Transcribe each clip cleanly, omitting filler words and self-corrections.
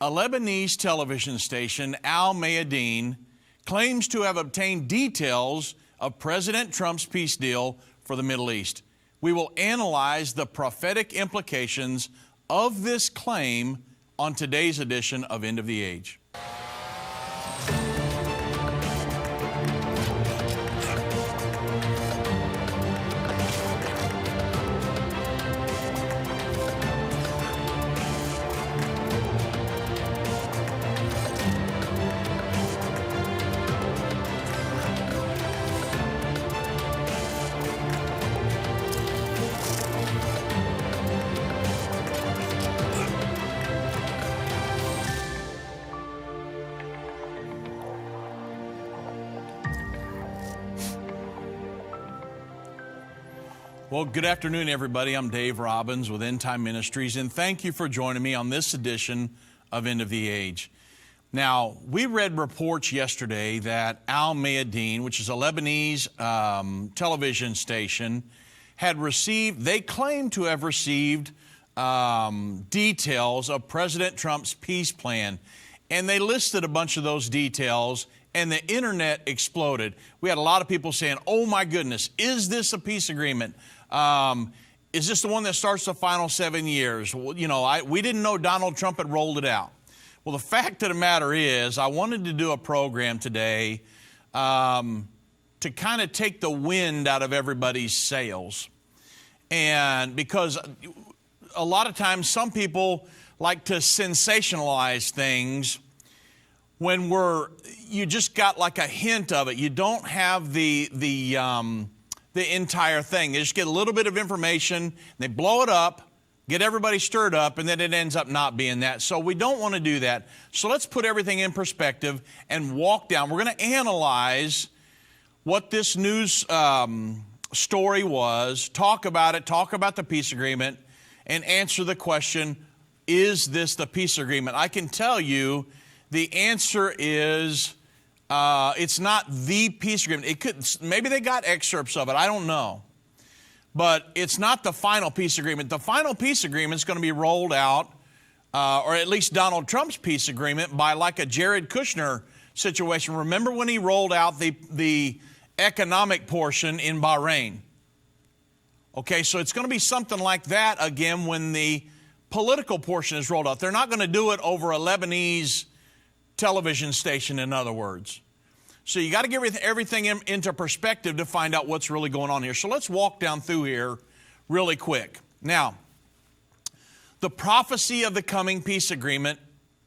A Lebanese television station, Al Mayadeen, claims to have obtained details of President Trump's peace deal for the Middle East. We will analyze the prophetic implications of this claim on today's edition of End of the Age. Well, good afternoon, everybody. I'm Dave Robbins with Endtime Ministries, and thank you for joining me on this edition of End of the Age. Now, we read reports yesterday that Al Mayadeen, which is a Lebanese television station, they claim to have received details of President Trump's peace plan. And they listed a bunch of those details, and the internet exploded. We had a lot of people saying, oh my goodness, is this a peace agreement? Is this the one that starts the final 7 years? Well, we didn't know Donald Trump had rolled it out. Well, the fact of the matter is, I wanted to do a program today to kind of take the wind out of everybody's sails. And because a lot of times some people like to sensationalize things when you just got like a hint of it. You don't have the entire thing. They just get a little bit of information, they blow it up, get everybody stirred up, and then it ends up not being that. So we don't want to do that. So let's put everything in perspective and walk down. We're going to analyze what this news story was, talk about it, talk about the peace agreement, and answer the question, is this the peace agreement? I can tell you the answer is it's not the peace agreement. Maybe they got excerpts of it. I don't know. But it's not the final peace agreement. The final peace agreement is going to be rolled out, or at least Donald Trump's peace agreement, by like a Jared Kushner situation. Remember when he rolled out the economic portion in Bahrain? Okay, so it's going to be something like that again when the political portion is rolled out. They're not going to do it over a Lebanese television station, in other words. So you got to get everything into perspective to find out what's really going on here. So let's walk down through here really quick. Now, the prophecy of the coming peace agreement,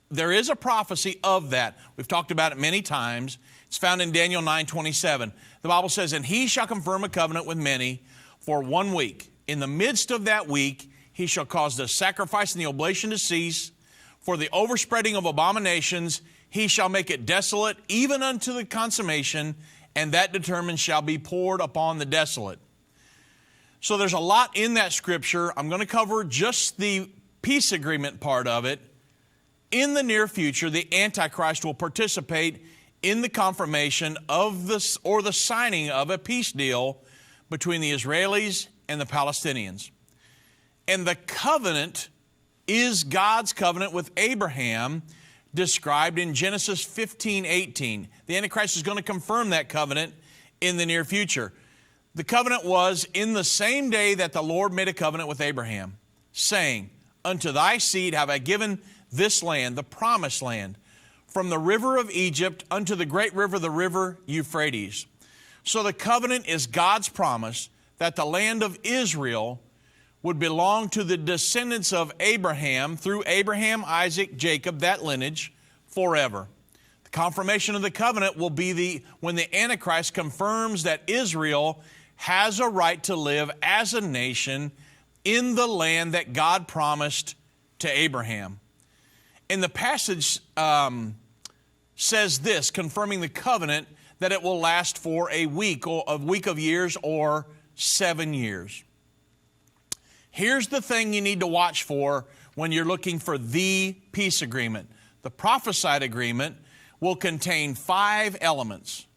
there is a prophecy of that. We've talked about it many times. It's found in Daniel 9:27. The Bible says, "And he shall confirm a covenant with many for 1 week. In the midst of that week, he shall cause the sacrifice and the oblation to cease. For the overspreading of abominations, he shall make it desolate, even unto the consummation, and that determined shall be poured upon the desolate." So there's a lot in that scripture. I'm going to cover just the peace agreement part of it. In the near future, the Antichrist will participate in the confirmation of this, or the signing of, a peace deal between the Israelis and the Palestinians. And the covenant is God's covenant with Abraham, described in Genesis 15:18. The Antichrist is going to confirm that covenant in the near future. The covenant was, in the same day that the Lord made a covenant with Abraham, saying, "Unto thy seed have I given this land," the promised land, "from the river of Egypt unto the great river, the river Euphrates." So the covenant is God's promise that the land of Israel would belong to the descendants of Abraham, through Abraham, Isaac, Jacob, that lineage, forever. The confirmation of the covenant will be when the Antichrist confirms that Israel has a right to live as a nation in the land that God promised to Abraham. And the passage says this, confirming the covenant, that it will last for a week, or a week of years, or 7 years. Here's the thing you need to watch for when you're looking for the peace agreement. The prophesied agreement will contain 5 elements.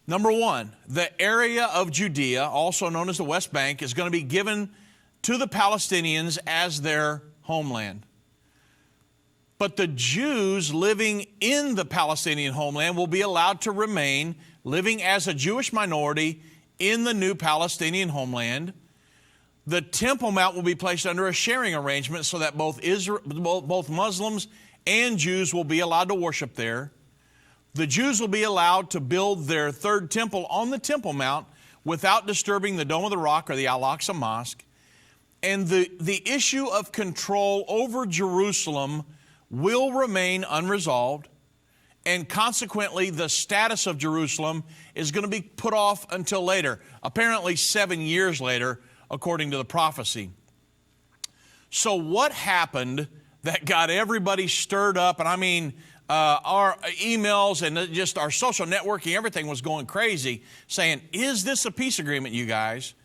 Number 1, the area of Judea, also known as the West Bank, is going to be given to the Palestinians as their homeland. But the Jews living in the Palestinian homeland will be allowed to remain living as a Jewish minority in the new Palestinian homeland. The Temple Mount will be placed under a sharing arrangement so that both Muslims and Jews will be allowed to worship there. The Jews will be allowed to build their third temple on the Temple Mount without disturbing the Dome of the Rock or the Al-Aqsa Mosque. And the issue of control over Jerusalem will remain unresolved, and consequently the status of Jerusalem is going to be put off until later, apparently 7 years later, according to the prophecy. So what happened that got everybody stirred up? And I mean, our emails and just our social networking, everything was going crazy, saying, is this a peace agreement, you guys?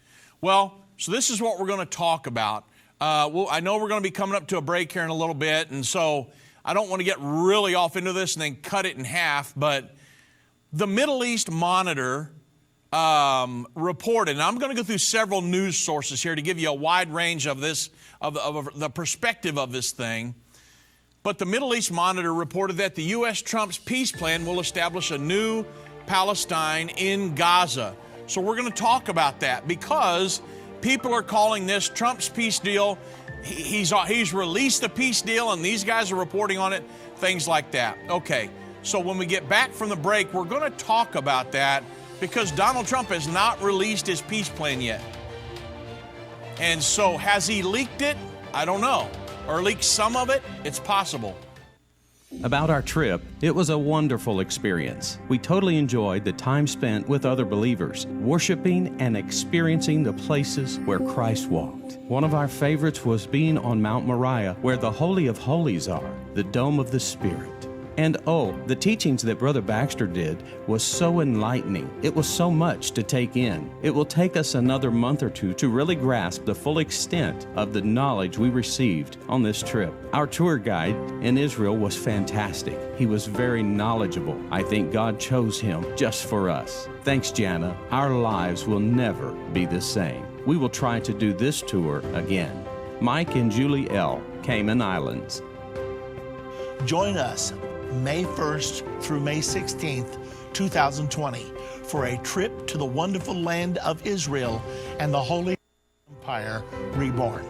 Well, so this is what we're going to talk about. I know we're going to be coming up to a break here in a little bit, and so I don't want to get really off into this and then cut it in half, but the Middle East Monitor reported, and I'm going to go through several news sources here to give you a wide range of this, of the perspective of this thing. But the Middle East Monitor reported that the U.S. Trump's peace plan will establish a new Palestine in Gaza. So we're going to talk about that because people are calling this Trump's peace deal. He's released the peace deal, and these guys are reporting on it, things like that. Okay, so when we get back from the break, we're going to talk about that because Donald Trump has not released his peace plan yet. And so has he leaked it? I don't know. Or leaked some of it? It's possible. About our trip, it was a wonderful experience. We totally enjoyed the time spent with other believers, worshiping and experiencing the places where Christ walked. One of our favorites was being on Mount Moriah, where the Holy of Holies are, the Dome of the Spirit. And the teachings that Brother Baxter did was so enlightening. It was so much to take in. It will take us another month or two to really grasp the full extent of the knowledge we received on this trip. Our tour guide in Israel was fantastic. He was very knowledgeable. I think God chose him just for us. Thanks, Jana. Our lives will never be the same. We will try to do this tour again. Mike and Julie L., Cayman Islands. Join us May 1st through May 16th, 2020, for a trip to the wonderful land of Israel and the Holy Empire reborn.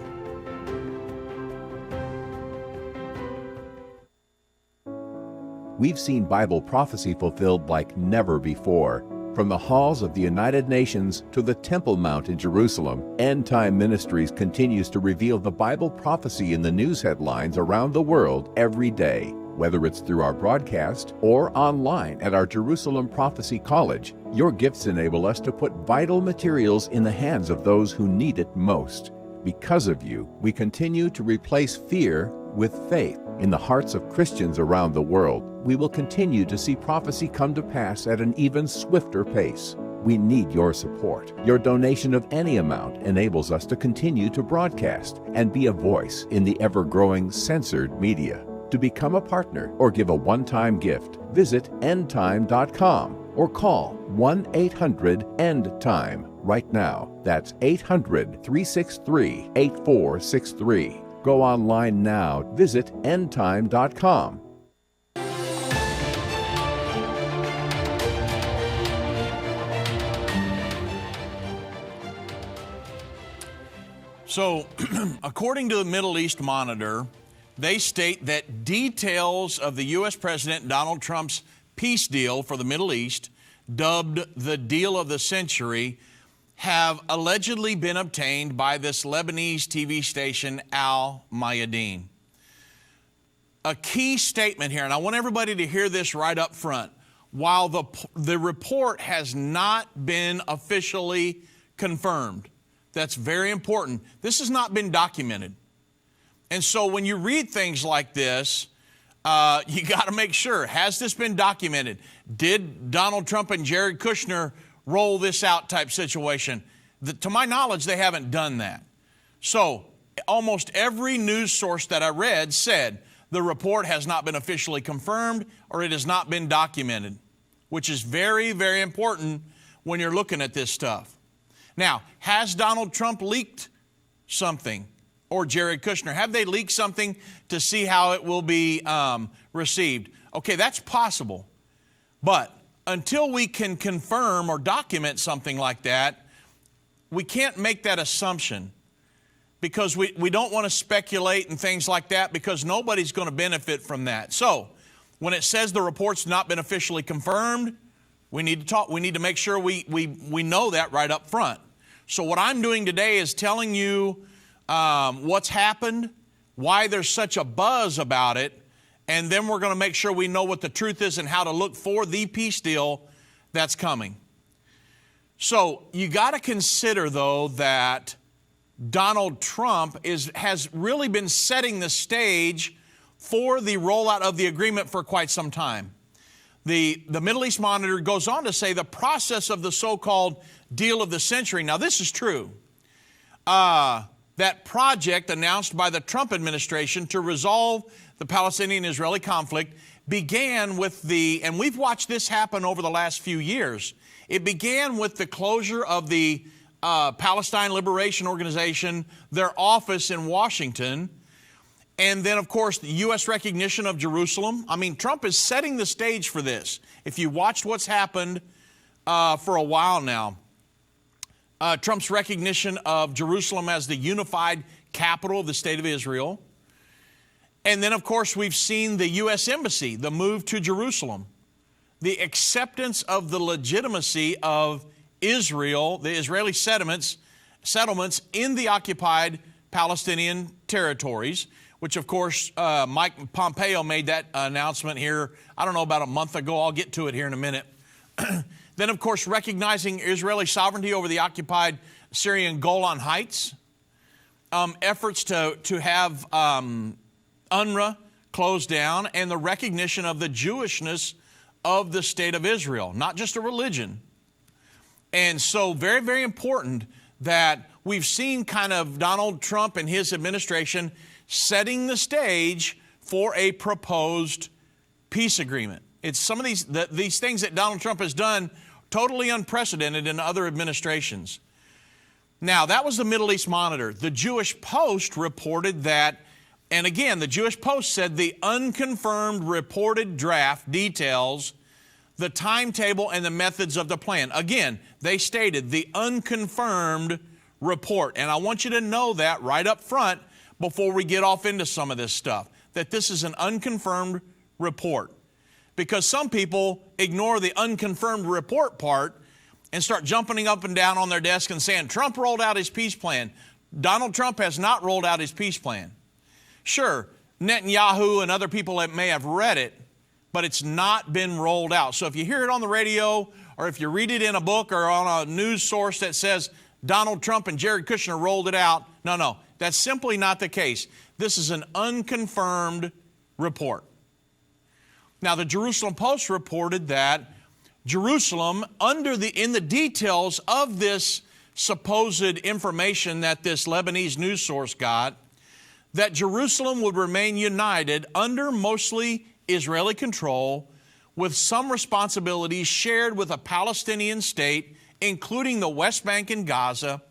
We've seen Bible prophecy fulfilled like never before. From the halls of the United Nations to the Temple Mount in Jerusalem, Endtime Ministries continues to reveal the Bible prophecy in the news headlines around the world every day. Whether it's through our broadcast or online at our Jerusalem Prophecy College, your gifts enable us to put vital materials in the hands of those who need it most. Because of you, we continue to replace fear with faith in the hearts of Christians around the world. We will continue to see prophecy come to pass at an even swifter pace. We need your support. Your donation of any amount enables us to continue to broadcast and be a voice in the ever-growing censored media. To become a partner or give a one-time gift, visit endtime.com or call 1-800-END-TIME right now. That's 800-363-8463. Go online now. Visit endtime.com. So, according to the Middle East Monitor, they state that details of the U.S. President Donald Trump's peace deal for the Middle East, dubbed the deal of the century, have allegedly been obtained by this Lebanese TV station, Al Mayadeen. A key statement here, and I want everybody to hear this right up front. While the report has not been officially confirmed, that's very important. This has not been documented. And so when you read things like this, you got to make sure, has this been documented? Did Donald Trump and Jared Kushner roll this out type situation? To my knowledge, they haven't done that. So almost every news source that I read said the report has not been officially confirmed or it has not been documented, which is very, very important when you're looking at this stuff. Now, has Donald Trump leaked something? or Jared Kushner? Have they leaked something to see how it will be received? Okay, that's possible. But until we can confirm or document something like that, we can't make that assumption, because we don't want to speculate and things like that, because nobody's going to benefit from that. So when it says the report's not been officially confirmed, we need to talk. We need to make sure we know that right up front. So what I'm doing today is telling you what's happened, why there's such a buzz about it, and then we're going to make sure we know what the truth is and how to look for the peace deal that's coming. So you got to consider, though, that Donald Trump has really been setting the stage for the rollout of the agreement for quite some time. The Middle East Monitor goes on to say the process of the so-called deal of the century. Now, this is true. That project announced by the Trump administration to resolve the Palestinian-Israeli conflict began with and we've watched this happen over the last few years. It began with the closure of the Palestine Liberation Organization, their office in Washington, and then, of course, the U.S. recognition of Jerusalem. I mean, Trump is setting the stage for this. If you watched what's happened for a while now, Trump's recognition of Jerusalem as the unified capital of the state of Israel. And then, of course, we've seen the U.S. Embassy, the move to Jerusalem, the acceptance of the legitimacy of Israel, the Israeli settlements in the occupied Palestinian territories, which, of course, Mike Pompeo made that announcement here, I don't know, about a month ago. I'll get to it here in a minute. Then, of course, recognizing Israeli sovereignty over the occupied Syrian Golan Heights, efforts to have UNRWA closed down, and the recognition of the Jewishness of the state of Israel, not just a religion. And so very, very important that we've seen kind of Donald Trump and his administration setting the stage for a proposed peace agreement. It's some of these things that Donald Trump has done totally unprecedented in other administrations. Now, that was the Middle East Monitor. The Jewish Post reported that, and again, the Jewish Post said the unconfirmed reported draft details the timetable and the methods of the plan. Again, they stated the unconfirmed report. And I want you to know that right up front before we get off into some of this stuff, that this is an unconfirmed report. Because some people ignore the unconfirmed report part and start jumping up and down on their desk and saying, Trump rolled out his peace plan. Donald Trump has not rolled out his peace plan. Sure, Netanyahu and other people may have read it, but it's not been rolled out. So if you hear it on the radio, or if you read it in a book or on a news source that says Donald Trump and Jared Kushner rolled it out, no, that's simply not the case. This is an unconfirmed report. Now, the Jerusalem Post reported that Jerusalem, in the details of this supposed information that this Lebanese news source got, that Jerusalem would remain united under mostly Israeli control, with some responsibilities shared with a Palestinian state, including the West Bank and Gaza,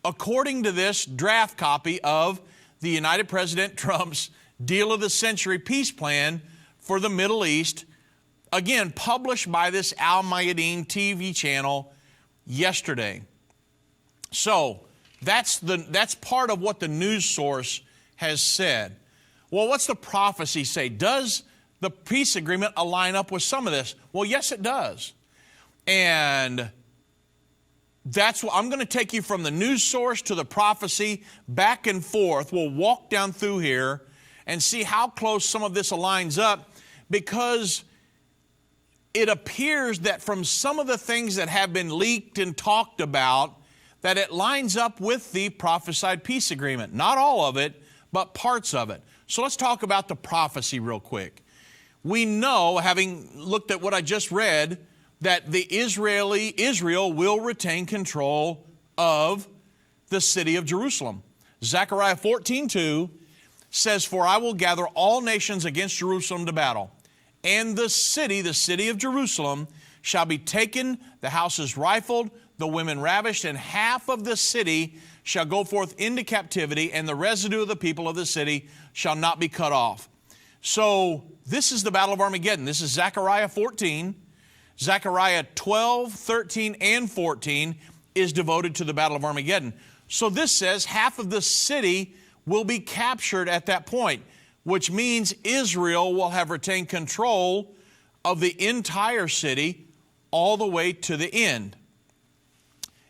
according to this draft copy of the United President Trump's Deal of the Century peace plan for the Middle East, again, published by this Al Mayadeen TV channel yesterday. So that's part of what the news source has said. Well, what's the prophecy say? Does the peace agreement align up with some of this? Well, yes, it does. And that's what I'm going to take you from the news source to the prophecy, back and forth. We'll walk down through here and see how close some of this aligns up, because it appears that from some of the things that have been leaked and talked about, that it lines up with the prophesied peace agreement. Not all of it, but parts of it. So let's talk about the prophecy real quick. We know, having looked at what I just read, that Israel will retain control of the city of Jerusalem. Zechariah 14:2 says, "For I will gather all nations against Jerusalem to battle, and the city of Jerusalem, shall be taken, the houses rifled, the women ravished, and half of the city shall go forth into captivity, and the residue of the people of the city shall not be cut off. So this is the battle of Armageddon. This is Zechariah 14. Zechariah 12, 13, and 14 is devoted to the battle of Armageddon. So this says half of the city will be captured at that point, which means Israel will have retained control of the entire city all the way to the end.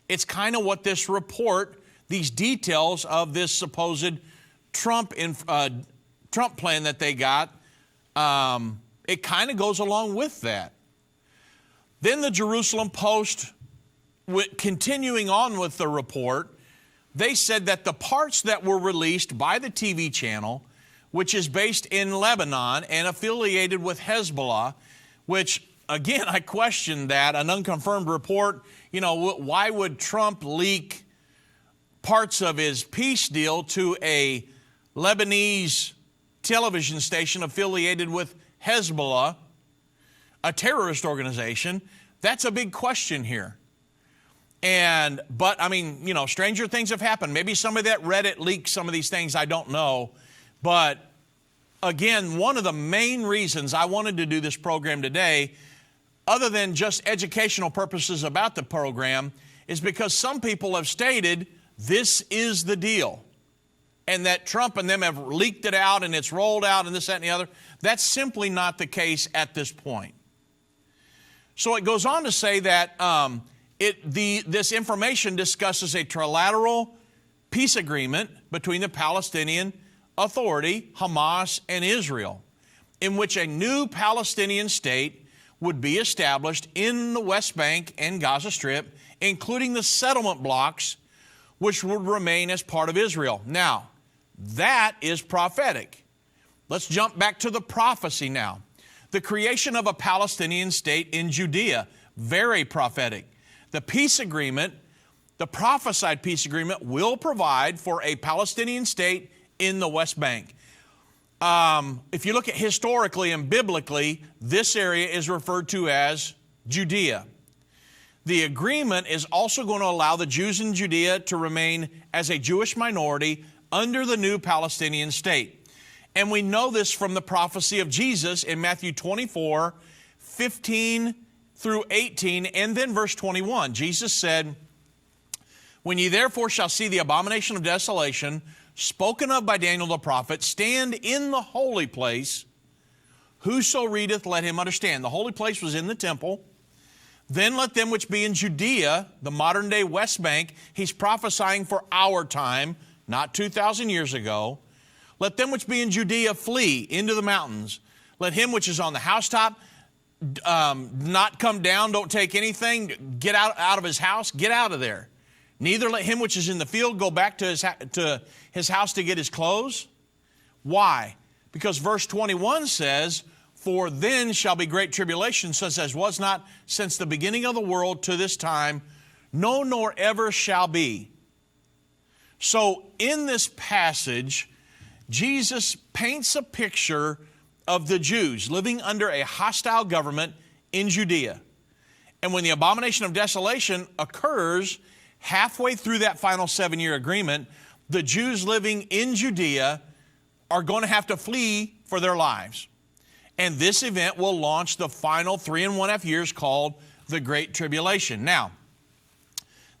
It's kind of what this report, these details of this supposed Trump plan that they got, it kind of goes along with that. Then the Jerusalem Post, continuing on with the report, they said that the parts that were released by the TV channel, which is based in Lebanon and affiliated with Hezbollah, which, again, I question that, an unconfirmed report. You know, why would Trump leak parts of his peace deal to a Lebanese television station affiliated with Hezbollah, a terrorist organization? That's a big question here. But I mean, you know, stranger things have happened. Maybe somebody that read it leaked some of these things. I don't know. But again, one of the main reasons I wanted to do this program today, other than just educational purposes about the program, is because some people have stated this is the deal. And that Trump and them have leaked it out and it's rolled out and this, that, and the other. That's simply not the case at this point. So it goes on to say that this information discusses a trilateral peace agreement between the Palestinian Authority, Hamas, and Israel, in which a new Palestinian state would be established in the West Bank and Gaza Strip, including the settlement blocks, which would remain as part of Israel. Now, that is prophetic. Let's jump back to the prophecy now. The creation of a Palestinian state in Judea, very prophetic. The peace agreement, the prophesied peace agreement, will provide for a Palestinian state in the West Bank. If you look at historically and biblically, this area is referred to as Judea. The agreement is also going to allow the Jews in Judea to remain as a Jewish minority under the new Palestinian state. And we know this from the prophecy of Jesus in Matthew 24, 15 through 18, and then verse 21. Jesus said, "When ye therefore shall see the abomination of desolation, spoken of by Daniel the prophet, stand in the holy place, whoso readeth, let him understand." The holy place was in the temple. "Then let them which be in Judea," the modern day West Bank, he's prophesying for our time, not 2,000 years ago. "Let them which be in Judea flee into the mountains. Let him which is on the housetop not come down, don't take anything, get out of his house, get out of there. Neither let him which is in the field go back to his house to get his clothes." Why? Because verse 21 says, "For then shall be great tribulation, such as was not since the beginning of the world to this time, no, nor ever shall be." So in this passage, Jesus paints a picture of the Jews living under a hostile government in Judea. And when the abomination of desolation occurs halfway through that final 7-year agreement, the Jews living in Judea are going to have to flee for their lives. And this event will launch the final 3.5 years called the Great Tribulation. Now,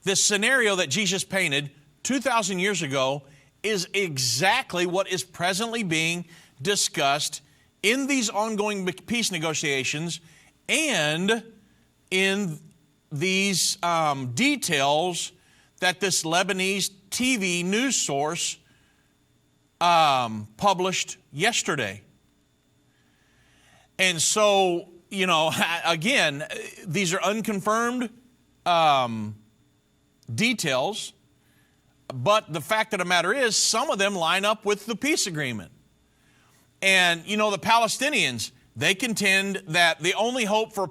this scenario that Jesus painted 2,000 years ago is exactly what is presently being discussed in these ongoing peace negotiations and in these details that this Lebanese TV news source published yesterday. And so, you know, again, these are unconfirmed details, but the fact of the matter is some of them line up with the peace agreement. And, you know, the Palestinians, they contend that the only hope for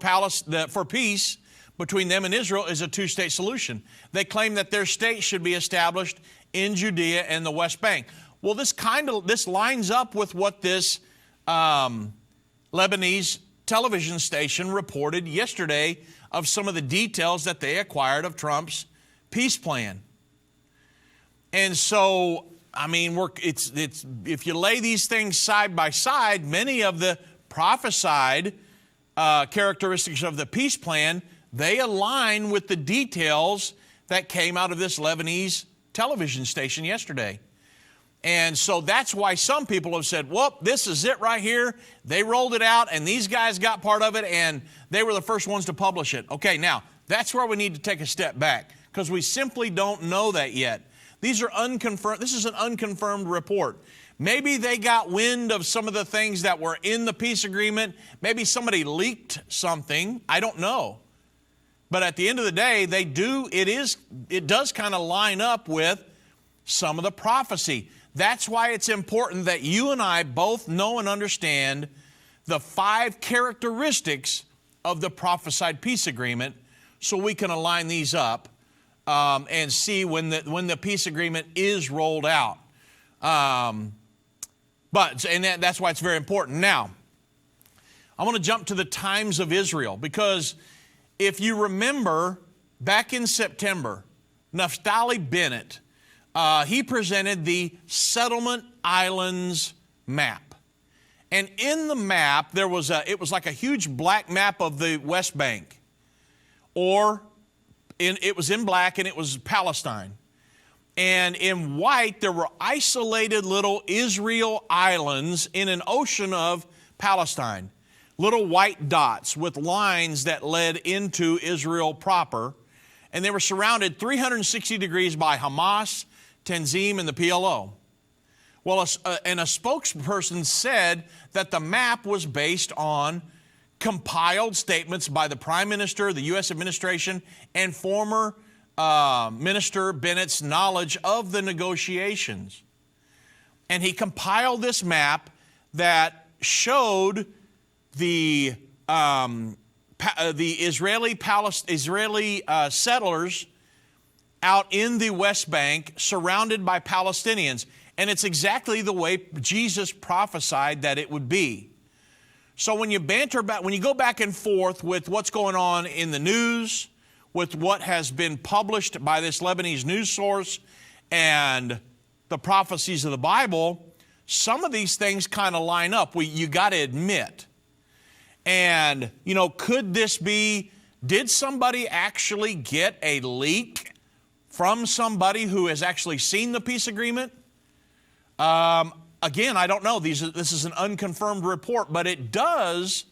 peace between them and Israel is a two-state solution. They claim that their state should be established in Judea and the West Bank. Well, this lines up with what this Lebanese television station reported yesterday of some of the details that they acquired of Trump's peace plan. And so, I mean, if you lay these things side by side, many of the prophesied characteristics of the peace plan, they align with the details that came out of this Lebanese television station yesterday. And so that's why some people have said, well, this is it right here. They rolled it out, and these guys got part of it, and they were the first ones to publish it. Okay, now, that's where we need to take a step back, because we simply don't know that yet. These are unconfirmed. This is an unconfirmed report. Maybe they got wind of some of the things that were in the peace agreement. Maybe somebody leaked something. I don't know. But at the end of the day, it does kind of line up with some of the prophecy. That's why it's important that you and I both know and understand the 5 characteristics of the prophesied peace agreement, so we can align these up and see when the peace agreement is rolled out. That's why it's very important. Now, I want to jump to the times of Israel, because if you remember, back in September, Naphtali Bennett, he presented the Settlement Islands map. And in the map, it was like a huge black map of the West Bank. It was in black, and it was Palestine. And in white, there were isolated little Israel islands in an ocean of Palestine. Little white dots with lines that led into Israel proper. And they were surrounded 360 degrees by Hamas, Tanzim, and the PLO. Well, a spokesperson said that the map was based on compiled statements by the Prime Minister, the U.S. administration, and former Minister Bennett's knowledge of the negotiations. And he compiled this map that showed the Israeli settlers out in the West Bank, surrounded by Palestinians. And it's exactly the way Jesus prophesied that it would be. So when you go back and forth with what's going on in the news, with what has been published by this Lebanese news source, and the prophecies of the Bible, some of these things kind of line up. You got to admit. And, could this be, did somebody actually get a leak from somebody who has actually seen the peace agreement? Again, I don't know. This is an unconfirmed report, but it does,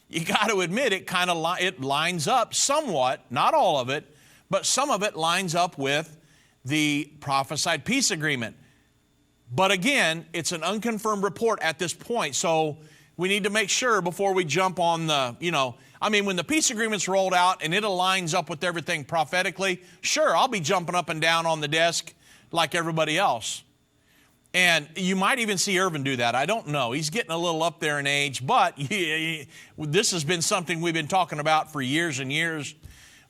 you got to admit, it lines up somewhat, not all of it, but some of it lines up with the prophesied peace agreement. But again, it's an unconfirmed report at this point, so we need to make sure before we jump on when the peace agreement's rolled out and it aligns up with everything prophetically, sure, I'll be jumping up and down on the desk like everybody else. And you might even see Irvin do that. I don't know. He's getting a little up there in age, but this has been something we've been talking about for years and years.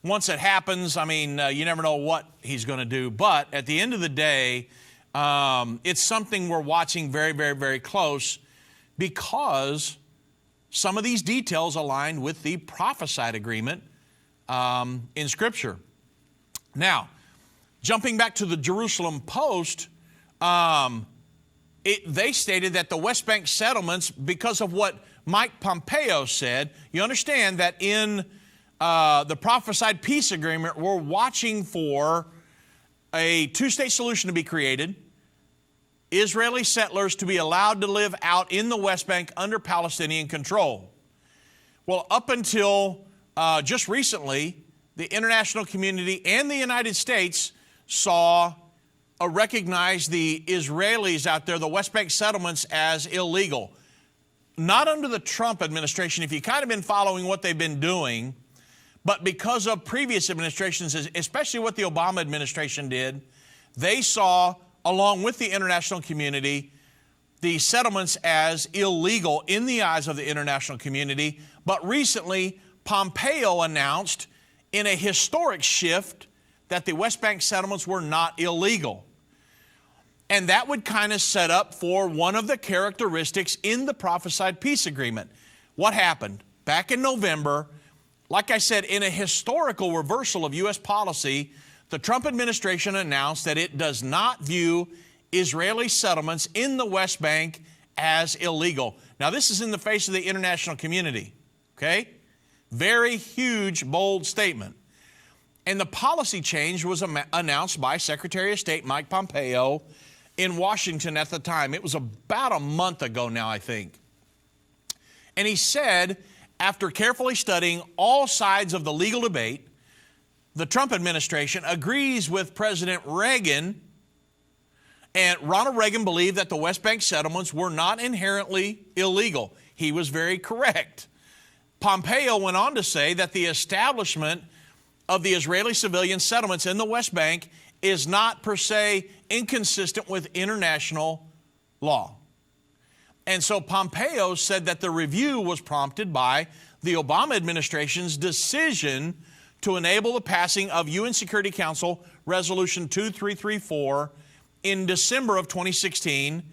Once it happens, you never know what he's going to do. But at the end of the day, it's something we're watching very, very, very close, because some of these details align with the prophesied agreement in Scripture. Now, jumping back to the Jerusalem Post, they stated that the West Bank settlements, because of what Mike Pompeo said, you understand that in the prophesied peace agreement, we're watching for a 2-state solution to be created, Israeli settlers to be allowed to live out in the West Bank under Palestinian control. Well, up until just recently, the international community and the United States recognized the Israelis out there, the West Bank settlements, as illegal. Not under the Trump administration, if you've kind of been following what they've been doing, but because of previous administrations, especially what the Obama administration did, they saw, along with the international community, the settlements as illegal in the eyes of the international community. But recently, Pompeo announced in a historic shift that the West Bank settlements were not illegal. And that would kind of set up for one of the characteristics in the prophesied peace agreement. What happened? Back in November, like I said, in a historical reversal of U.S. policy, the Trump administration announced that it does not view Israeli settlements in the West Bank as illegal. Now, this is in the face of the international community, okay? Very huge, bold statement. And the policy change was announced by Secretary of State Mike Pompeo in Washington at the time. It was about a month ago now, I think. And he said, after carefully studying all sides of the legal debate, the Trump administration agrees with President Reagan, and Ronald Reagan believed that the West Bank settlements were not inherently illegal. He was very correct. Pompeo went on to say that the establishment of the Israeli civilian settlements in the West Bank is not per se inconsistent with international law. And so Pompeo said that the review was prompted by the Obama administration's decision to enable the passing of UN Security Council Resolution 2334 in December of 2016,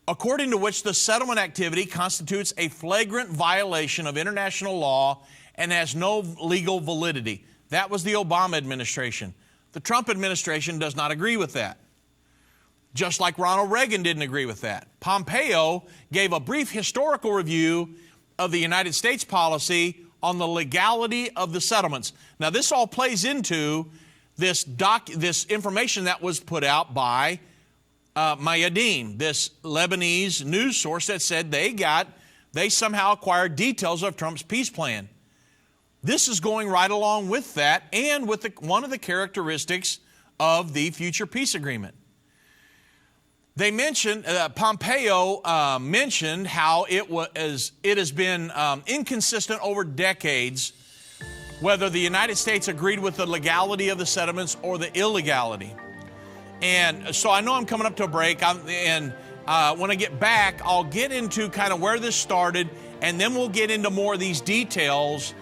according to which the settlement activity constitutes a flagrant violation of international law and has no legal validity. That was the Obama administration. The Trump administration does not agree with that, just like Ronald Reagan didn't agree with that. Pompeo gave a brief historical review of the United States policy on the legality of the settlements. Now, this all plays into this information that was put out by Mayadeen, this Lebanese news source that said they somehow acquired details of Trump's peace plan. This is going right along with that and with one of the characteristics of the future peace agreement. They mentioned, Pompeo mentioned how it has been inconsistent over decades whether the United States agreed with the legality of the settlements or the illegality. And so I know I'm coming up to a break, when I get back, I'll get into kind of where this started, and then we'll get into more of these details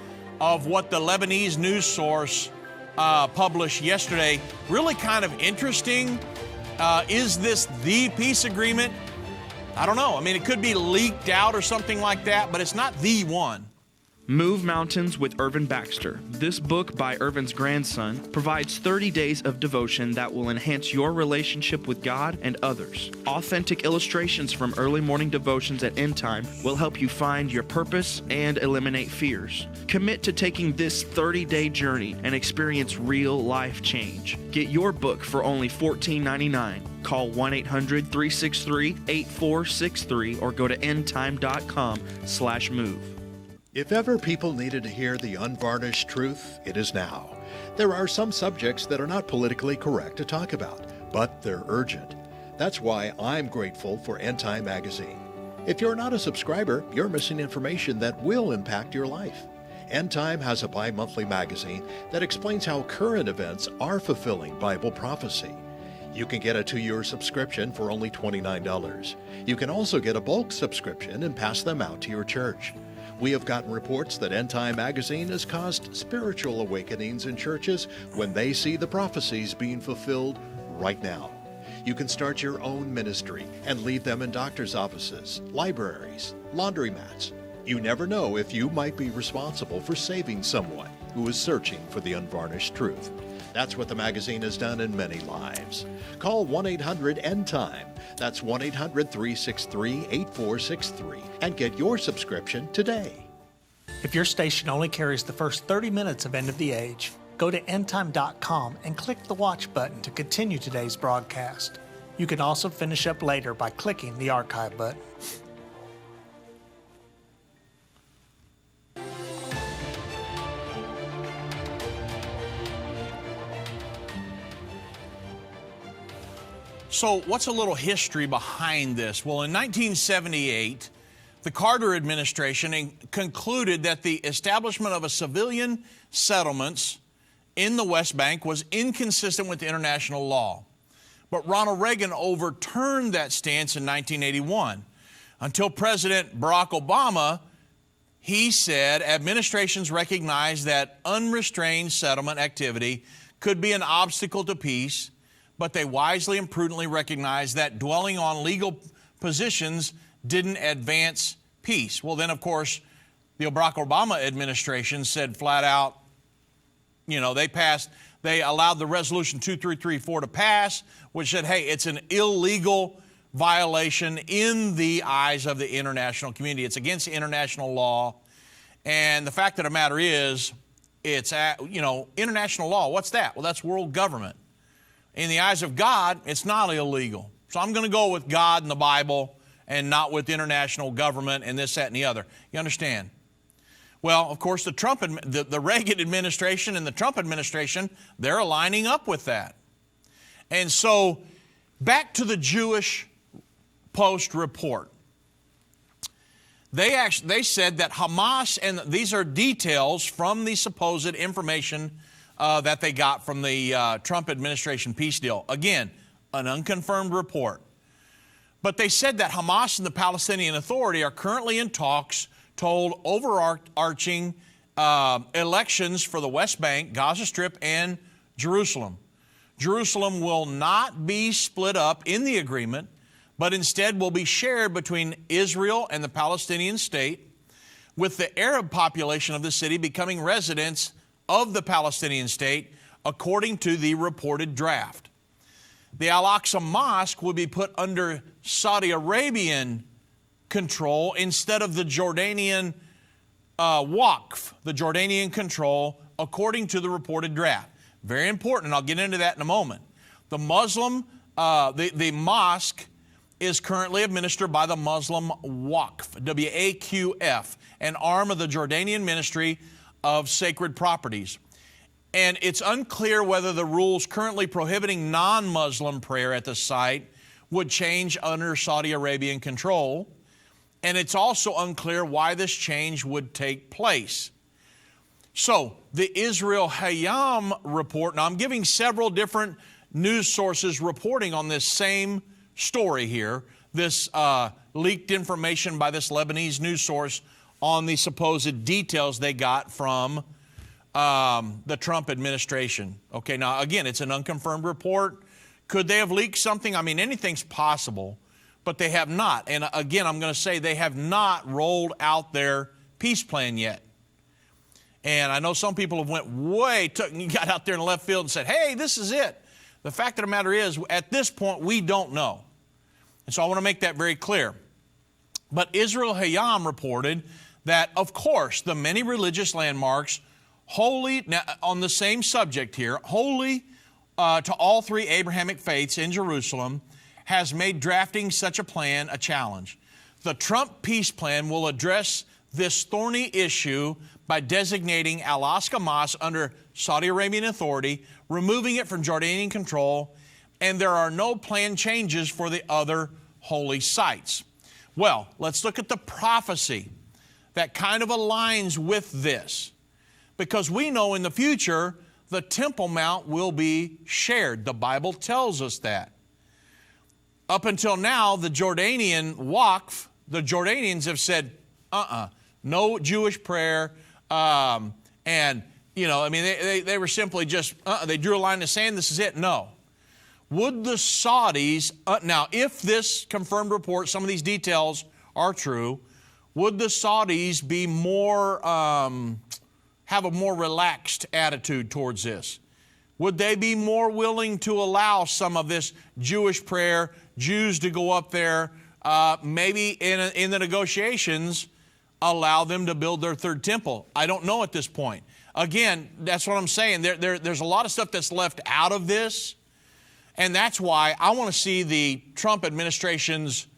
of what the Lebanese news source published yesterday. Really kind of interesting. Is this the peace agreement? I don't know. I mean, it could be leaked out or something like that, but it's not the one. Move Mountains with Irvin Baxter. This book by Irvin's grandson provides 30 days of devotion that will enhance your relationship with God and others. Authentic illustrations from early morning devotions at Endtime will help you find your purpose and eliminate fears. Commit to taking this 30-day journey and experience real life change. Get your book for only $14.99. Call 1-800-363-8463 or go to endtime.com/move. If ever people needed to hear the unvarnished truth, it is now. There are some subjects that are not politically correct to talk about, but they're urgent. That's why I'm grateful for Endtime magazine. If you're not a subscriber, you're missing information that will impact your life. Endtime has a bi-monthly magazine that explains how current events are fulfilling Bible prophecy. You can get a 2-year subscription for only $29. You can also get a bulk subscription and pass them out to your church. We have gotten reports that Endtime magazine has caused spiritual awakenings in churches when they see the prophecies being fulfilled right now. You can start your own ministry and leave them in doctor's offices, libraries, laundromats. You never know if you might be responsible for saving someone who is searching for the unvarnished truth. That's what the magazine has done in many lives. Call 1-800-ENDTIME. That's 1-800-363-8463 and get your subscription today. If your station only carries the first 30 minutes of End of the Age, go to endtime.com and click the watch button to continue today's broadcast. You can also finish up later by clicking the archive button. So what's a little history behind this? Well, in 1978, the Carter administration concluded that the establishment of a civilian settlements in the West Bank was inconsistent with international law. But Ronald Reagan overturned that stance in 1981. Until President Barack Obama, he said administrations recognized that unrestrained settlement activity could be an obstacle to peace, but they wisely and prudently recognized that dwelling on legal positions didn't advance peace. Well, then, of course, The Barack Obama administration said flat out, they allowed the resolution 2334 to pass, which said, hey, it's an illegal violation in the eyes of the international community. It's against international law. And the fact of the matter is, it's, international law. What's that? Well, that's world government. In the eyes of God, it's not illegal. So I'm going to go with God and the Bible and not with international government and this, that, and the other. You understand? Well, of course, the Reagan administration and the Trump administration, they're aligning up with that. And so back to the Jewish Post report. They said that Hamas, and these are details from the supposed information that they got from the Trump administration peace deal. Again, an unconfirmed report. But they said that Hamas and the Palestinian Authority are currently in talks to hold overarching elections for the West Bank, Gaza Strip, and Jerusalem. Jerusalem will not be split up in the agreement, but instead will be shared between Israel and the Palestinian state, with the Arab population of the city becoming residents of the Palestinian state, according to the reported draft. The Al-Aqsa Mosque will be put under Saudi Arabian control instead of the Jordanian Waqf, the Jordanian control, according to the reported draft. Very important, and I'll get into that in a moment. The the mosque is currently administered by the Muslim Waqf, W-A-Q-F, an arm of the Jordanian Ministry of Sacred Properties. And it's unclear whether the rules currently prohibiting non-Muslim prayer at the site would change under Saudi Arabian control. And it's also unclear why this change would take place. So, the Israel Hayam report, now I'm giving several different news sources reporting on this same story here, this leaked information by this Lebanese news source on the supposed details they got from the Trump administration. Okay, now again, it's an unconfirmed report. Could they have leaked something? I mean, anything's possible, but they have not. And again, I'm going to say they have not rolled out their peace plan yet. And I know some people have got out there in left field and said, hey, this is it. The fact of the matter is, at this point, we don't know. And so I want to make that very clear. But Israel Hayam reported that, of course, the many religious landmarks, holy, now, on the same subject here, holy to all three Abrahamic faiths in Jerusalem, has made drafting such a plan a challenge. The Trump peace plan will address this thorny issue by designating Al-Aqsa Mosque under Saudi Arabian authority, removing it from Jordanian control, and there are no planned changes for the other holy sites. Well, let's look at the prophecy that kind of aligns with this, because we know in the future the Temple Mount will be shared. The Bible tells us that. Up until now, the Jordanian Waqf, the Jordanians have said, no Jewish prayer, and, they were simply just, they drew a line in the sand, this is it. No. Would the Saudis, now if this confirmed report, some of these details are true, would the Saudis be more, have a more relaxed attitude towards this? Would they be more willing to allow some of this Jewish prayer, Jews to go up there, maybe in the negotiations, allow them to build their third temple? I don't know at this point. Again, that's what I'm saying. There's a lot of stuff that's left out of this, and that's why I want to see the Trump administration's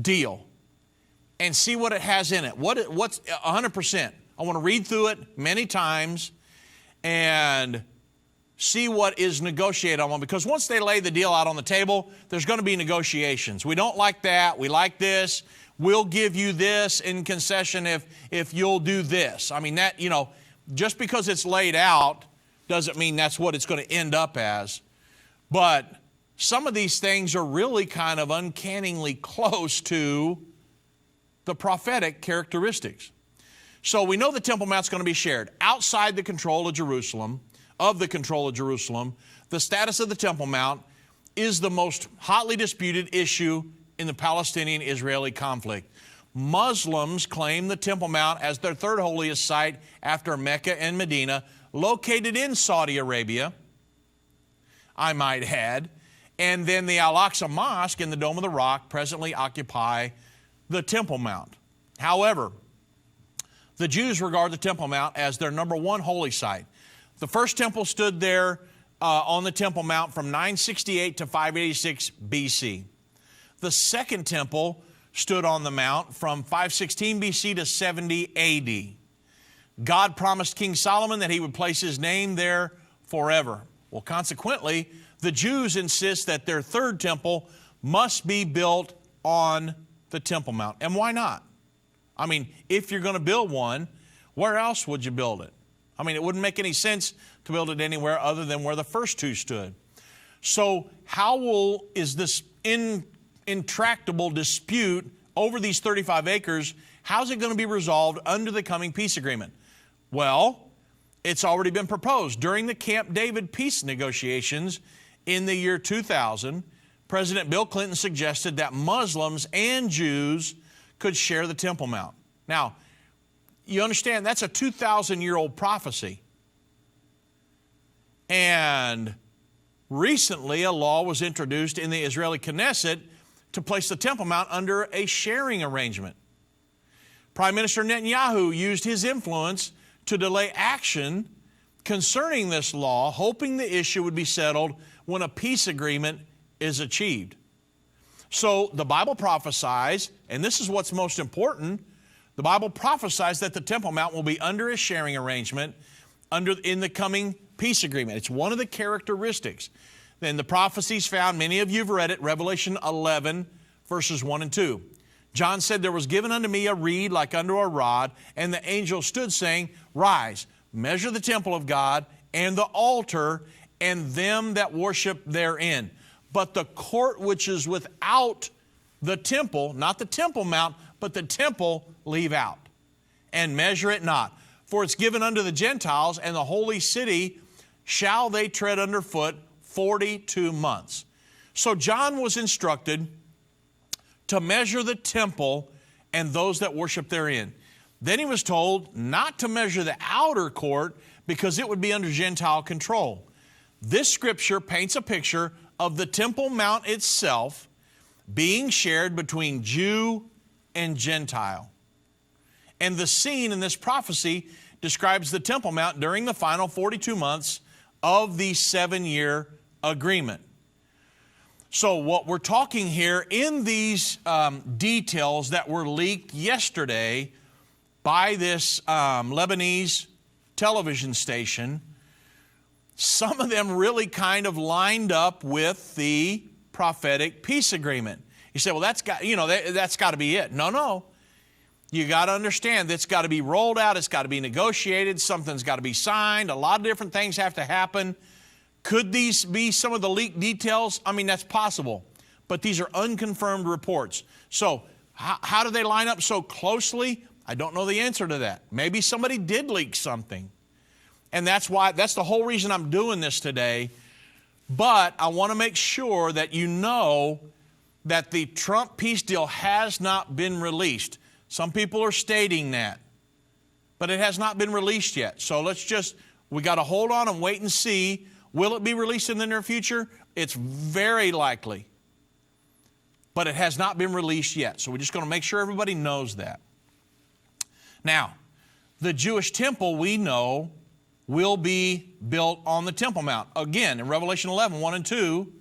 deal and see what it has in it. What's 100%. I want to read through it many times and see what is negotiated on, because once they lay the deal out on the table, there's going to be negotiations. We don't like that. We like this. We'll give you this in concession if you'll do this. I mean, that, just because it's laid out doesn't mean that's what it's going to end up as. But some of these things are really kind of uncannily close to the prophetic characteristics. So we know the Temple Mount's going to be shared outside the control of Jerusalem, The status of the Temple Mount is the most hotly disputed issue in the Palestinian-Israeli conflict. Muslims claim the Temple Mount as their third holiest site after Mecca and Medina, located in Saudi Arabia, I might add. And then the Al-Aqsa Mosque and the Dome of the Rock presently occupy the Temple Mount. However, the Jews regard the Temple Mount as their number one holy site. The first temple stood there on the Temple Mount from 968 to 586 BC. The second temple stood on the mount from 516 BC to 70 AD. God promised King Solomon that he would place his name there forever. Well, consequently, the Jews insist that their third temple must be built on the Temple Mount. And why not? I mean, if you're going to build one, where else would you build it? I mean, it wouldn't make any sense to build it anywhere other than where the first two stood. So how is this intractable dispute over these 35 acres, how's it going to be resolved under the coming peace agreement? Well, it's already been proposed. During the Camp David peace negotiations in the year 2000, President Bill Clinton suggested that Muslims and Jews could share the Temple Mount. Now, you understand that's a 2,000-year-old prophecy. And recently a law was introduced in the Israeli Knesset to place the Temple Mount under a sharing arrangement. Prime Minister Netanyahu used his influence to delay action concerning this law, hoping the issue would be settled when a peace agreement is achieved. So the Bible prophesies, and this is what's most important, the Bible prophesies that the Temple Mount will be under a sharing arrangement in the coming peace agreement. It's one of the characteristics. Then the prophecies found, many of you have read it, Revelation 11, verses 1 and 2. John said, there was given unto me a reed like unto a rod, and the angel stood saying, rise, measure the temple of God and the altar and them that worship therein. But the court which is without the temple, not the Temple Mount, but the temple, leave out, and measure it not. For it's given unto the Gentiles, and the holy city shall they tread underfoot 42 months. So John was instructed to measure the temple and those that worship therein. Then he was told not to measure the outer court because it would be under Gentile control. This scripture paints a picture of the Temple Mount itself being shared between Jew and Gentile. And the scene in this prophecy describes the Temple Mount during the final 42 months of the 7-year agreement. So what we're talking here in these details that were leaked yesterday by this Lebanese television station, some of them really kind of lined up with the prophetic peace agreement. You say, well, that's got to be it. No. You got to understand that's got to be rolled out. It's got to be negotiated. Something's got to be signed. A lot of different things have to happen. Could these be some of the leaked details? I mean, that's possible. But these are unconfirmed reports. So how do they line up so closely? I don't know the answer to that. Maybe somebody did leak something. And that's the whole reason I'm doing this today. But I want to make sure that you know that the Trump peace deal has not been released. Some people are stating that. But it has not been released yet. So we got to hold on and wait and see. Will it be released in the near future? It's very likely. But it has not been released yet. So we're just going to make sure everybody knows that. Now, the Jewish temple, we know, will be built on the Temple Mount. Again, in Revelation 11, 1 and 2,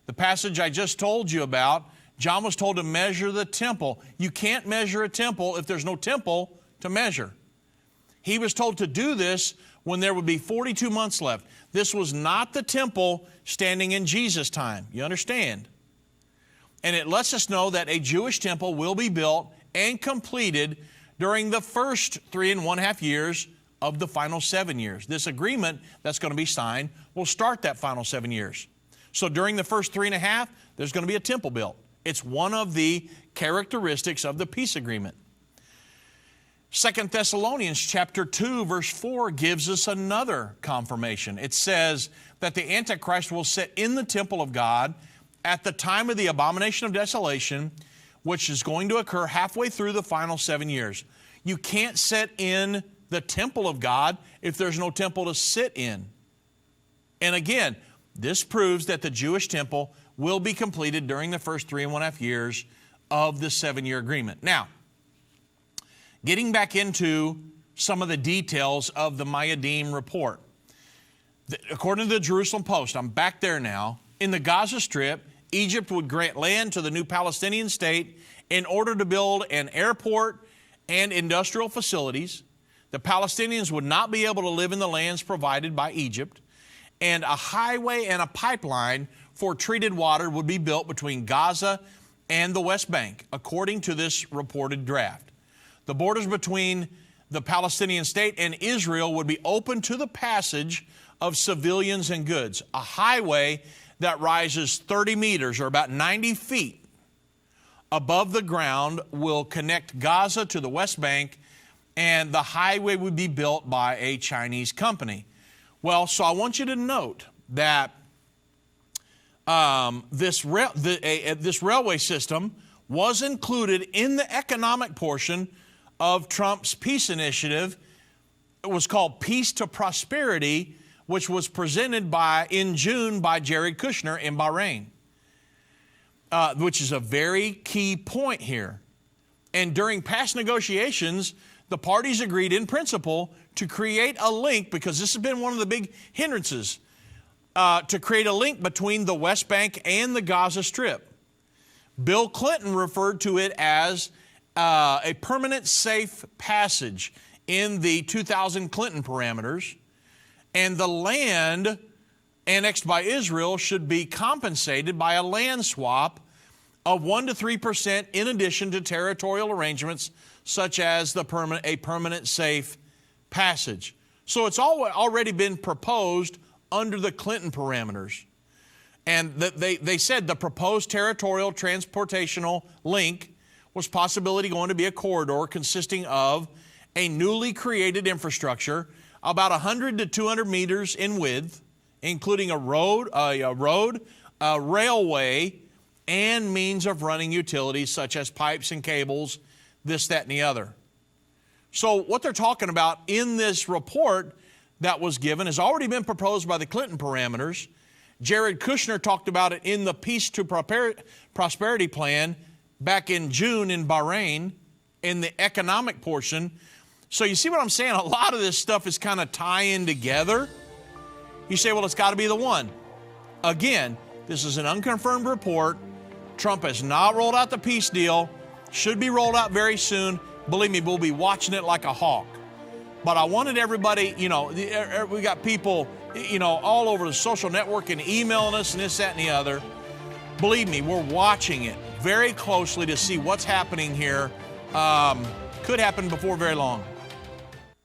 the passage I just told you about, John was told to measure the temple. You can't measure a temple if there's no temple to measure. He was told to do this when there would be 42 months left. This was not the temple standing in Jesus' time. You understand? And it lets us know that a Jewish temple will be built and completed during the first 3.5 years of the final 7 years. This agreement that's going to be signed will start that final 7 years. So during the first 3.5, there's going to be a temple built. It's one of the characteristics of the peace agreement. 2 Thessalonians chapter 2, verse 4 gives us another confirmation. It says that the Antichrist will sit in the temple of God at the time of the abomination of desolation, which is going to occur halfway through the final 7 years. You can't sit in the temple of God if there's no temple to sit in. And again, this proves that the Jewish temple will be completed during the first 3.5 years of the 7-year agreement. Now, getting back into some of the details of the Mayadim report. According to the Jerusalem Post, I'm back there now, in the Gaza Strip, Egypt would grant land to the new Palestinian state in order to build an airport and industrial facilities. The Palestinians would not be able to live in the lands provided by Egypt, and a highway and a pipeline for treated water would be built between Gaza and the West Bank, according to this reported draft. The borders between the Palestinian state and Israel would be open to the passage of civilians and goods. A highway that rises 30 meters, or about 90 feet, above the ground will connect Gaza to the West Bank, and the highway would be built by a Chinese company. Well, so I want you to note that this railway system was included in the economic portion of Trump's peace initiative. It was called Peace to Prosperity, which was presented in June by Jared Kushner in Bahrain, which is a very key point here. And during past negotiations, the parties agreed in principle to create a link, because this has been one of the big hindrances, to create a link between the West Bank and the Gaza Strip. Bill Clinton referred to it as a permanent safe passage in the 2000 Clinton parameters, and the land annexed by Israel should be compensated by a land swap of 1% to 3% in addition to territorial arrangements such as a permanent safe passage. So it's already been proposed under the Clinton parameters. And they said the proposed territorial transportational link was possibility going to be a corridor consisting of a newly created infrastructure about 100 to 200 meters in width, including a road, a railway, and means of running utilities such as pipes and cables, this, that, and the other. So what they're talking about in this report that was given has already been proposed by the Clinton parameters. Jared Kushner talked about it in the Peace to Prosperity plan back in June in Bahrain in the economic portion. So you see what I'm saying? A lot of this stuff is kind of tying together. You say, well, it's got to be the one. Again, this is an unconfirmed report. Trump has not rolled out the peace deal. Should be rolled out very soon. Believe me, we'll be watching it like a hawk. But I wanted everybody, we got people, all over the social network and emailing us and this, that, and the other. Believe me, we're watching it very closely to see what's happening here. Could happen before very long.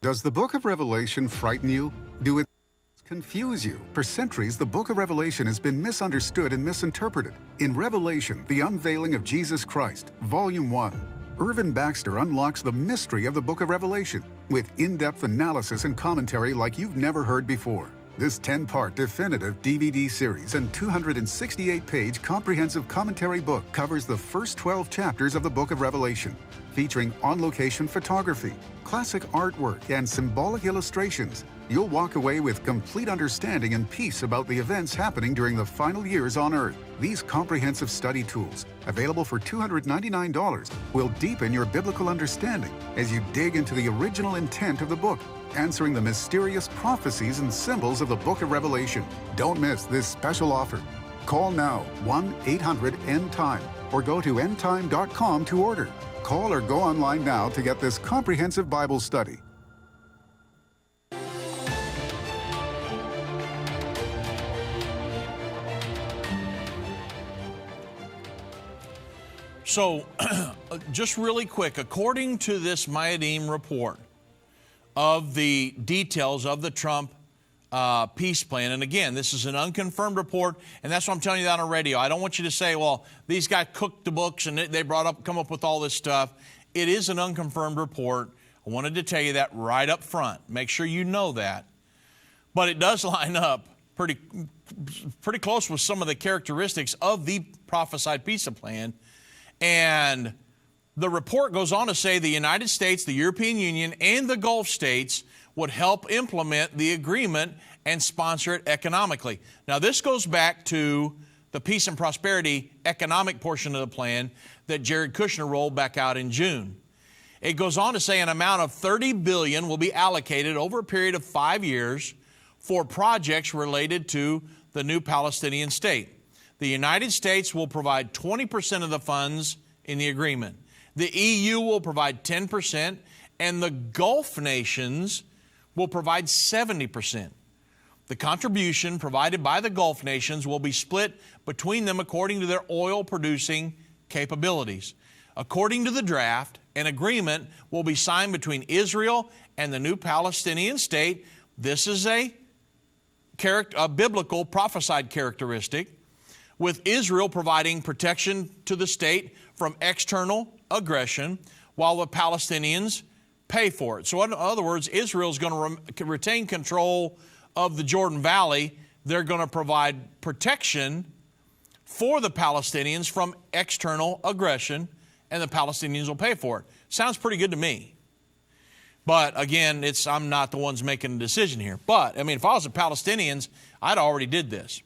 Does the book of Revelation frighten you? Do it confuse you? For centuries, the book of Revelation has been misunderstood and misinterpreted. In Revelation, the unveiling of Jesus Christ, Volume 1, Irvin Baxter unlocks the mystery of the book of Revelation with in-depth analysis and commentary like you've never heard before. This 10-part definitive DVD series and 268-page comprehensive commentary book covers the first 12 chapters of the book of Revelation, featuring on-location photography, classic artwork, and symbolic illustrations. You'll walk away with complete understanding and peace about the events happening during the final years on Earth. These comprehensive study tools, available for $299, will deepen your biblical understanding as you dig into the original intent of the book, answering the mysterious prophecies and symbols of the book of Revelation. Don't miss this special offer. Call now, 1-800-ENDTIME, or go to endtime.com to order. Call or go online now to get this comprehensive Bible study. So, just really quick, according to this Mayadim report of the details of the Trump peace plan, and again, this is an unconfirmed report, and that's why I'm telling you that on radio. I don't want you to say, well, these guys cooked the books and they come up with all this stuff. It is an unconfirmed report. I wanted to tell you that right up front. Make sure you know that. But it does line up pretty close with some of the characteristics of the prophesied peace plan. And the report goes on to say the United States, the European Union, and the Gulf states would help implement the agreement and sponsor it economically. Now, this goes back to the peace and prosperity economic portion of the plan that Jared Kushner rolled back out in June. It goes on to say an amount of $30 billion will be allocated over a period of 5 years for projects related to the new Palestinian state. The United States will provide 20% of the funds in the agreement. The EU will provide 10%, and the Gulf nations will provide 70%. The contribution provided by the Gulf nations will be split between them according to their oil-producing capabilities. According to the draft, an agreement will be signed between Israel and the new Palestinian state. This is a biblical prophesied characteristic, with Israel providing protection to the state from external aggression while the Palestinians pay for it. So in other words, Israel is going to retain control of the Jordan Valley. They're going to provide protection for the Palestinians from external aggression, and the Palestinians will pay for it. Sounds pretty good to me. But again, I'm not the ones making the decision here. But, I mean, if I was the Palestinians, I'd already did this.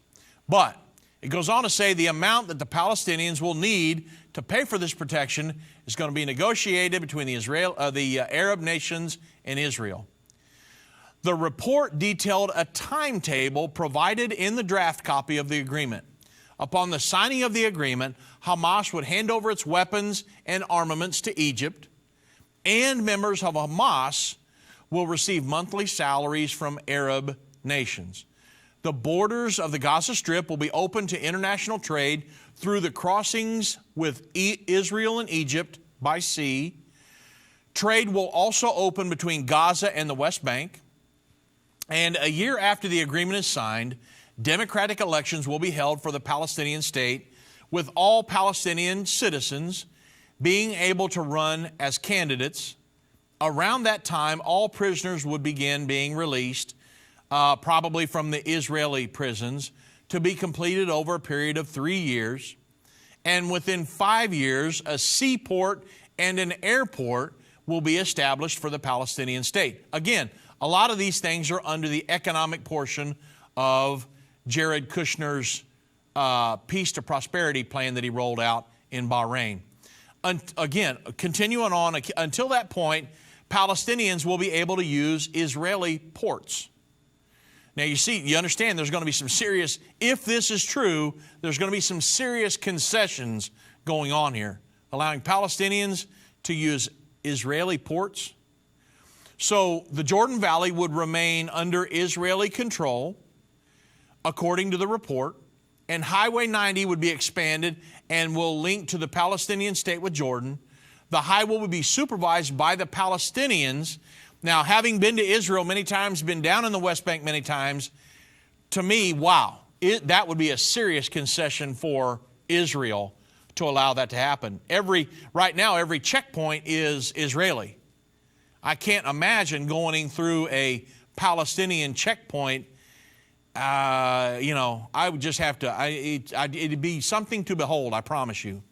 But it goes on to say the amount that the Palestinians will need to pay for this protection is going to be negotiated between the Arab nations and Israel. The report detailed a timetable provided in the draft copy of the agreement. Upon the signing of the agreement, Hamas would hand over its weapons and armaments to Egypt, and members of Hamas will receive monthly salaries from Arab nations. The borders of the Gaza Strip will be open to international trade through the crossings with Israel and Egypt by sea. Trade will also open between Gaza and the West Bank. And a year after the agreement is signed, democratic elections will be held for the Palestinian state, with all Palestinian citizens being able to run as candidates. Around that time, all prisoners would begin being released, probably from the Israeli prisons, to be completed over a period of 3 years. And within 5 years, a seaport and an airport will be established for the Palestinian state. Again, a lot of these things are under the economic portion of Jared Kushner's peace to prosperity plan that he rolled out in Bahrain. Again, continuing on, until that point, Palestinians will be able to use Israeli ports. Now, you understand there's going to be some serious, if this is true, there's going to be some serious concessions going on here, allowing Palestinians to use Israeli ports. So the Jordan Valley would remain under Israeli control, according to the report, and Highway 90 would be expanded and will link to the Palestinian state with Jordan. The highway will be supervised by the Palestinians. Now, having been to Israel many times, been down in the West Bank many times, to me, wow, that would be a serious concession for Israel to allow that to happen. Right now, every checkpoint is Israeli. I can't imagine going through a Palestinian checkpoint. I would just have to, it'd be something to behold, I promise you.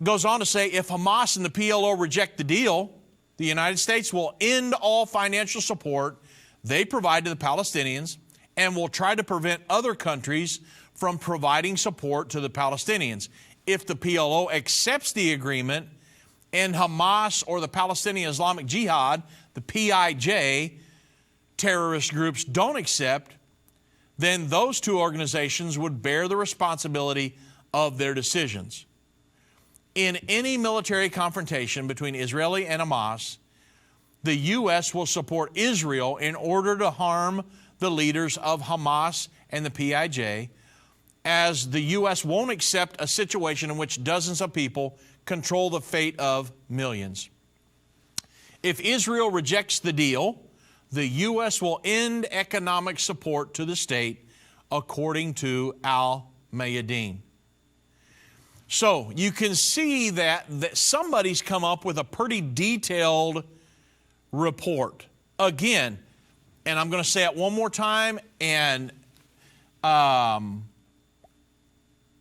It goes on to say, if Hamas and the PLO reject the deal, the United States will end all financial support they provide to the Palestinians and will try to prevent other countries from providing support to the Palestinians. If the PLO accepts the agreement and Hamas or the Palestinian Islamic Jihad, the PIJ, terrorist groups don't accept, then those two organizations would bear the responsibility of their decisions. In any military confrontation between Israeli and Hamas, the U.S. will support Israel in order to harm the leaders of Hamas and the PIJ, as the U.S. won't accept a situation in which dozens of people control the fate of millions. If Israel rejects the deal, the U.S. will end economic support to the state, according to Al-Mayadeen. So you can see that somebody's come up with a pretty detailed report. Again, and I'm going to say it one more time, and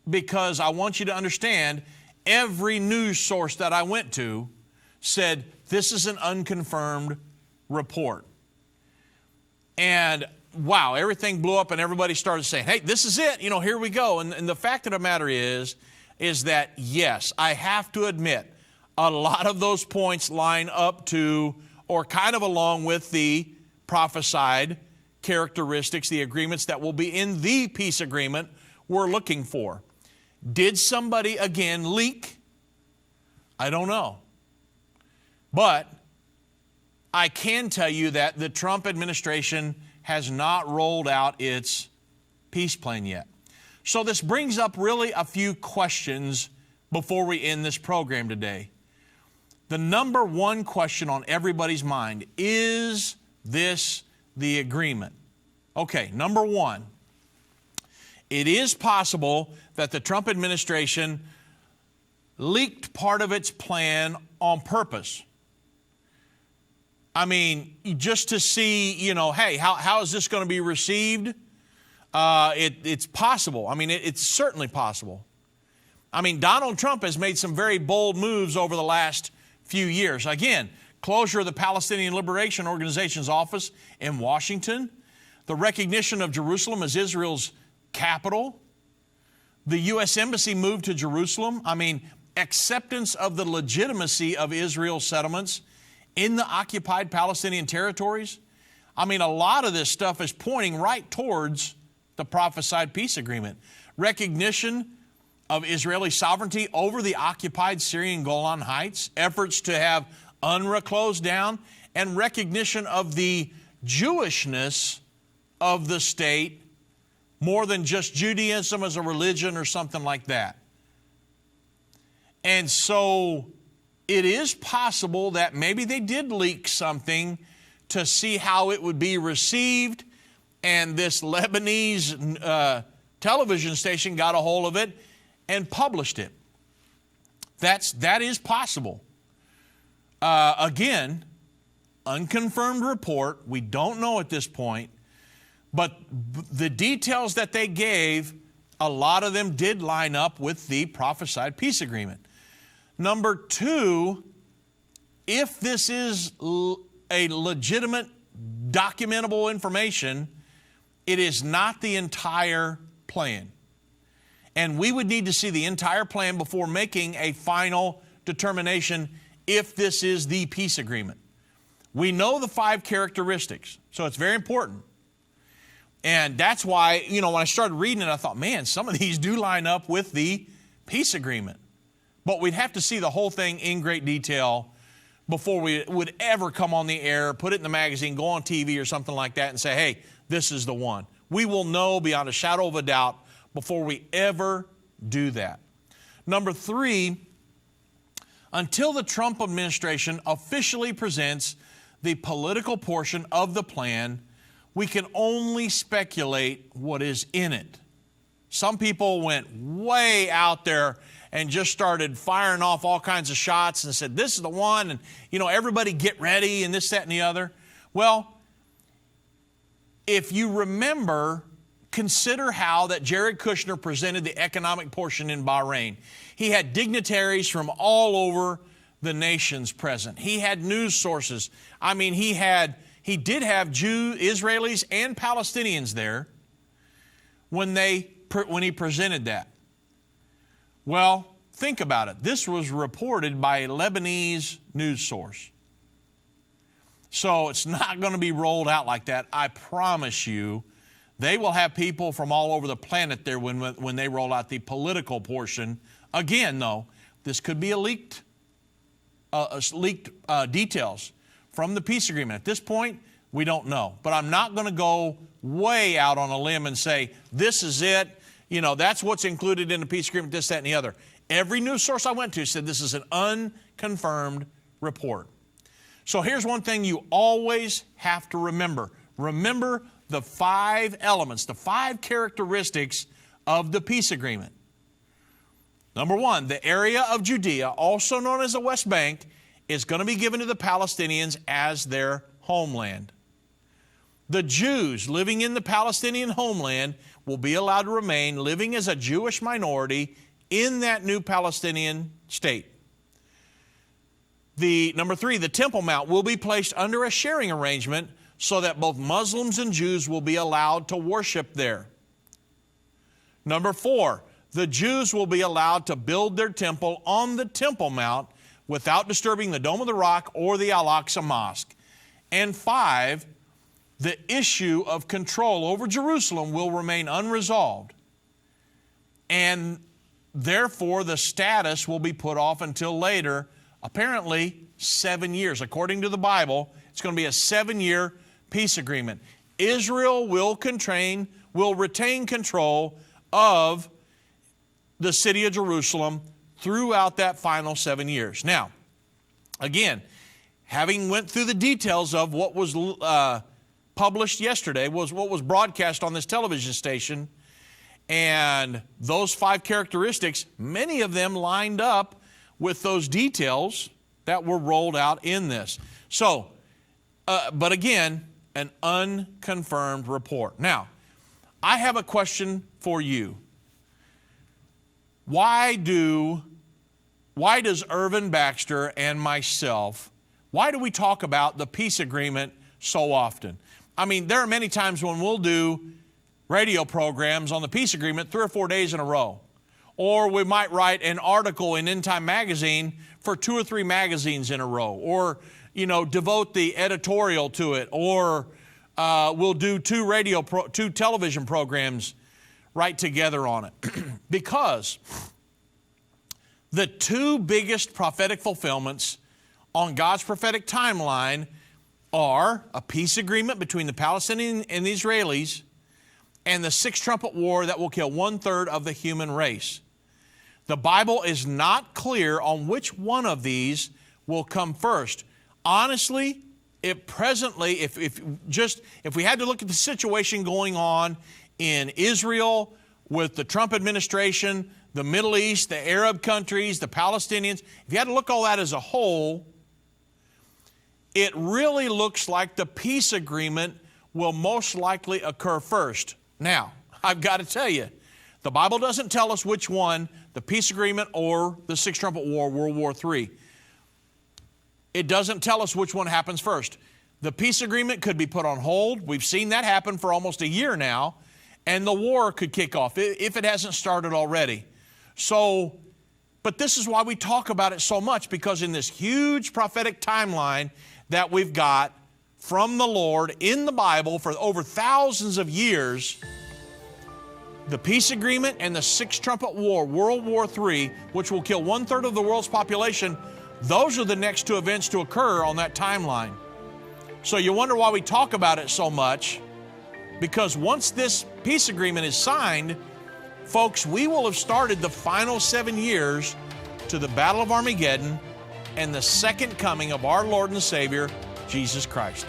because I want you to understand, every news source that I went to said, this is an unconfirmed report. And wow, everything blew up and everybody started saying, hey, this is it, here we go. And the fact of the matter is that, yes, I have to admit, a lot of those points line up to or kind of along with the prophesied characteristics, the agreements that will be in the peace agreement we're looking for. Did somebody again leak? I don't know. But I can tell you that the Trump administration has not rolled out its peace plan yet. So this brings up really a few questions before we end this program today. The number one question on everybody's mind, is this the agreement? Okay, number one, it is possible that the Trump administration leaked part of its plan on purpose. I mean, just to see, hey, how is this going to be received? It's possible. I mean, it's certainly possible. I mean, Donald Trump has made some very bold moves over the last few years. Again, closure of the Palestinian Liberation Organization's office in Washington, the recognition of Jerusalem as Israel's capital, the U.S. Embassy moved to Jerusalem. I mean, acceptance of the legitimacy of Israel's settlements in the occupied Palestinian territories. I mean, a lot of this stuff is pointing right towards the prophesied peace agreement. Recognition of Israeli sovereignty over the occupied Syrian Golan Heights, efforts to have UNRWA closed down, and recognition of the Jewishness of the state more than just Judaism as a religion or something like that. And so it is possible that maybe they did leak something to see how it would be received, and this Lebanese television station got a hold of it and published it. That is possible. Again, unconfirmed report. We don't know at this point. But the details that they gave, a lot of them did line up with the prophesied peace agreement. Number two, if this is a legitimate, documentable information, it is not the entire plan. And we would need to see the entire plan before making a final determination if this is the peace agreement. We know the 5 characteristics, so it's very important. And that's why, when I started reading it, I thought, man, some of these do line up with the peace agreement. But we'd have to see the whole thing in great detail before we would ever come on the air, put it in the magazine, go on TV or something like that and say, hey, this is the one. We will know beyond a shadow of a doubt before we ever do that. Number 3, until the Trump administration officially presents the political portion of the plan, we can only speculate what is in it. Some people went way out there and just started firing off all kinds of shots and said, this is the one, and, everybody get ready, and this, that, and the other. Well, if you remember, consider how that Jared Kushner presented the economic portion in Bahrain. He had dignitaries from all over the nations present. He had news sources. I mean, he did have Jews, Israelis, and Palestinians there when he presented that. Well, think about it. This was reported by a Lebanese news source. So it's not going to be rolled out like that. I promise you, they will have people from all over the planet there when they roll out the political portion. Again, though, this could be leaked details from the peace agreement. At this point, we don't know. But I'm not going to go way out on a limb and say, this is it. That's what's included in the peace agreement, this, that, and the other. Every news source I went to said this is an unconfirmed report. So here's one thing you always have to remember. Remember the 5 elements, the 5 characteristics of the peace agreement. Number 1, the area of Judea, also known as the West Bank, is going to be given to the Palestinians as their homeland. The Jews living in the Palestinian homeland will be allowed to remain living as a Jewish minority in that new Palestinian state. Number 3, the Temple Mount will be placed under a sharing arrangement so that both Muslims and Jews will be allowed to worship there. Number 4, the Jews will be allowed to build their temple on the Temple Mount without disturbing the Dome of the Rock or the Al-Aqsa Mosque. And 5, the issue of control over Jerusalem will remain unresolved. And therefore, the status will be put off until later, apparently 7 years. According to the Bible, it's going to be a 7-year peace agreement. Israel will retain control of the city of Jerusalem throughout that final 7 years. Now, again, having went through the details of what was published yesterday, was what was broadcast on this television station, and those 5 characteristics, many of them lined up with those details that were rolled out in this. So, but again, an unconfirmed report. Now, I have a question for you. Why does Irvin Baxter and myself, why do we talk about the peace agreement so often? I mean, there are many times when we'll do radio programs on the peace agreement 3 or 4 days in a row. Or we might write an article in Endtime magazine for 2 or 3 magazines in a row. Or, devote the editorial to it. Or we'll do 2 television programs right together on it. Because the 2 biggest prophetic fulfillments on God's prophetic timeline are a peace agreement between the Palestinians and the Israelis and the 6th trumpet war that will kill 1/3 of the human race. The Bible is not clear on which one of these will come first. Honestly, if we had to look at the situation going on in Israel with the Trump administration, the Middle East, the Arab countries, the Palestinians, if you had to look all that as a whole, it really looks like the peace agreement will most likely occur first. Now, I've got to tell you, the Bible doesn't tell us which one, the peace agreement or the 6th trumpet war, World War III. It doesn't tell us which one happens first. The peace agreement could be put on hold. We've seen that happen for almost a year now, and the war could kick off if it hasn't started already. So, but this is why we talk about it so much, because in this huge prophetic timeline that we've got from the Lord in the Bible for over thousands of years, the peace agreement and the 6th trumpet war, World War III, which will kill 1/3 of the world's population, those are the next 2 events to occur on that timeline. So you wonder why we talk about it so much, because once this peace agreement is signed, folks, we will have started the final 7 years to the Battle of Armageddon and the second coming of our Lord and Savior, Jesus Christ.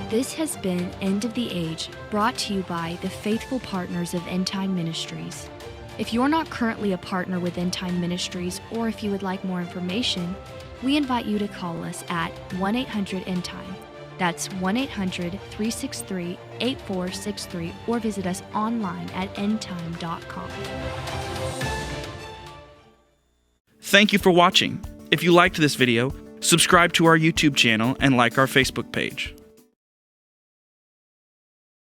This has been End of the Age, brought to you by the faithful partners of Endtime Ministries. If you're not currently a partner with Endtime Ministries, or if you would like more information, we invite you to call us at 1-800-ENDTIME. That's 1-800-363-8463, or visit us online at endtime.com. Thank you for watching. If you liked this video, subscribe to our YouTube channel and like our Facebook page.